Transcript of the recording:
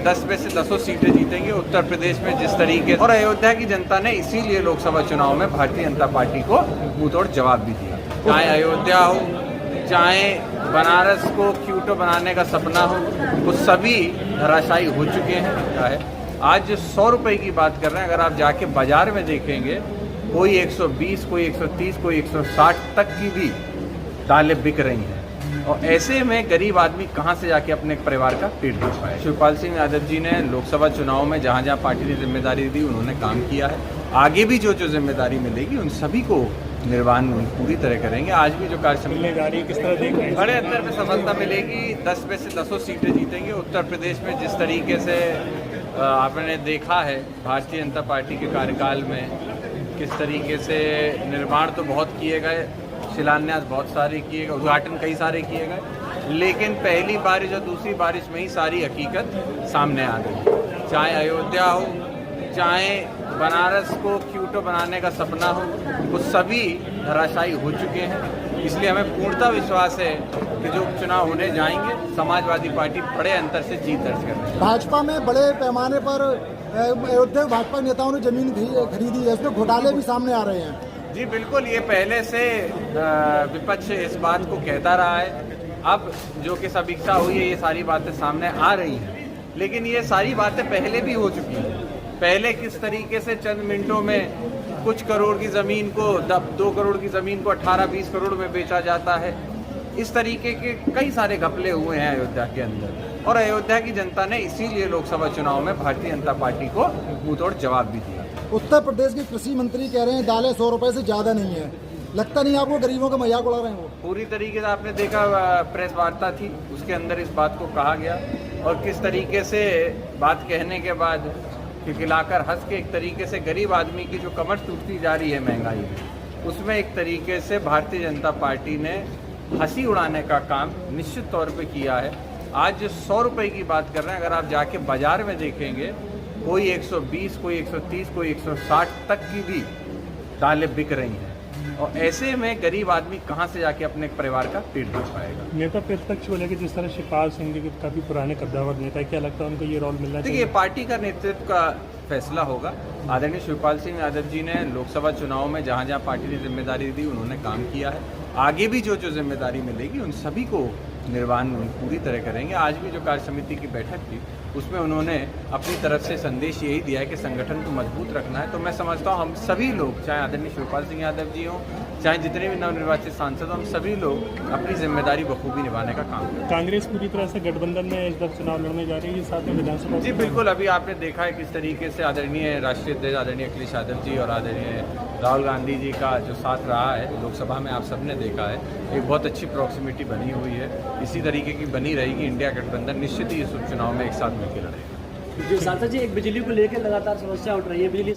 10 में से 10 सीटें जीतेंगे उत्तर प्रदेश में जिस तरीके। और अयोध्या की जनता ने इसीलिए लोकसभा चुनाव में भारतीय जनता पार्टी को मुंहतोड़ जवाब भी दिया। चाहे अयोध्या हो, चाहे बनारस को क्यूटो बनाने का सपना हो, वो सभी धराशायी हो चुके हैं। आज 100 रुपये की बात कर रहे हैं, अगर आप जाके बाजार में देखेंगे कोई 120, कोई 130, कोई 160 तक की भी दालें बिक रही हैं। और ऐसे में गरीब आदमी कहां से जाके अपने परिवार का पेट भर पाए। शिवपाल सिंह यादव जी ने लोकसभा चुनाव में जहां जहां पार्टी ने जिम्मेदारी दी उन्होंने काम किया है। आगे भी जो जिम्मेदारी मिलेगी उन सभी को निर्वहन पूरी तरह करेंगे। आज भी जो कार्यसमिति किस तरह देख रहे हैं, बड़े अंतर में सफलता मिलेगी। 10 में से 10 सीटें जीतेंगे। उत्तर प्रदेश में जिस तरीके से आपने देखा है भारतीय जनता पार्टी के कार्यकाल में किस तरीके से निर्माण तो बहुत किए गए, शिलान्यास बहुत सारे किए गए, उद्घाटन कई सारे किए गए, लेकिन पहली बारिश और दूसरी बारिश में ही सारी हकीकत सामने आ गई। चाहे अयोध्या हो, चाहे बनारस को क्यूटो बनाने का सपना हो, वो सभी धराशायी हो चुके हैं। इसलिए हमें पूर्णतः विश्वास है कि जो चुनाव होने जाएंगे समाजवादी पार्टी बड़े अंतर से जीत दर्ज करेगी। भाजपा में बड़े पैमाने पर अयोध्या भाजपा नेताओं ने जमीन खरीदी है, इसमें घोटाले भी सामने आ रहे हैं। जी बिल्कुल, ये पहले से विपक्ष इस बात को कहता रहा है। अब जो कि समीक्षा हुई है ये सारी बातें सामने आ रही हैं, लेकिन ये सारी बातें पहले भी हो चुकी हैं। पहले किस तरीके से चंद मिनटों में कुछ करोड़ की ज़मीन को 2 करोड़ की ज़मीन को 18-20 करोड़ में बेचा जाता है। इस तरीके के कई सारे घपले हुए हैं अयोध्या के अंदर। और अयोध्या की जनता ने इसीलिए लोकसभा चुनाव में भारतीय जनता पार्टी को मुंहतोड़ जवाब भी दिया। उत्तर प्रदेश के कृषि मंत्री कह रहे हैं दालें 100 रुपये से ज़्यादा नहीं है। लगता नहीं आपको गरीबों का मजाक उड़ा रहे हैं वो? पूरी तरीके से आपने देखा प्रेस वार्ता थी, उसके अंदर इस बात को कहा गया और किस तरीके से बात कहने के बाद खिलखिलाकर हंस के एक तरीके से गरीब आदमी की जो कमर टूटती जा रही है महंगाई में, उसमें एक तरीके से भारतीय जनता पार्टी ने हंसी उड़ाने का काम निश्चित तौर पे किया है। आज 100 रुपये की बात कर रहे हैं, अगर आप जाके बाजार में देखेंगे कोई 120, कोई 130, कोई 160 तक की भी दालें बिक रही हैं। और ऐसे में गरीब आदमी कहां से जाके अपने परिवार का पेट भर पाएगा। नेता प्रतिपक्ष को लेकर जिस तरह शिवपाल सिंह जी काफी पुराने कद्दावर नेता है, क्या लगता है उनको ये रोल मिलना चाहिए? देखिए, पार्टी का नेतृत्व का फैसला होगा। आदरणीय शिवपाल सिंह यादव जी ने लोकसभा चुनाव में जहां जहां पार्टी ने जिम्मेदारी दी उन्होंने काम किया है। आगे भी जो जिम्मेदारी मिलेगी उन सभी को निर्वहन पूरी तरह करेंगे। आज भी जो कार्यसमिति की बैठक थी उसमें उन्होंने अपनी तरफ से संदेश यही दिया है कि संगठन को मजबूत रखना है। तो मैं समझता हूँ हम सभी लोग, चाहे आदरणीय शिवपाल सिंह यादव जी हों, चाहे जितने भी नवनिर्वाचित सांसद हों, हम सभी लोग अपनी जिम्मेदारी बखूबी निभाने का काम करें। कांग्रेस पूरी तरह से गठबंधन में इस बार चुनाव लड़ने जा रही है, साथ में विधानसभा। जी बिल्कुल, अभी आपने देखा है किस तरीके से आदरणीय राष्ट्रीय अध्यक्ष आदरणीय अखिलेश यादव जी और आदरणीय राहुल गांधी जी का जो साथ रहा है लोकसभा में, आप सबने देखा है एक बहुत अच्छी प्रॉक्सिमिटी बनी हुई है। इसी तरीके की बनी रहेगी। इंडिया गठबंधन निश्चित ही इस उपचुनाव में एक साथ मिलकर लड़ेगा। सांसद जी, एक बिजली को लेकर लगातार समस्या उठ रही है। बिजली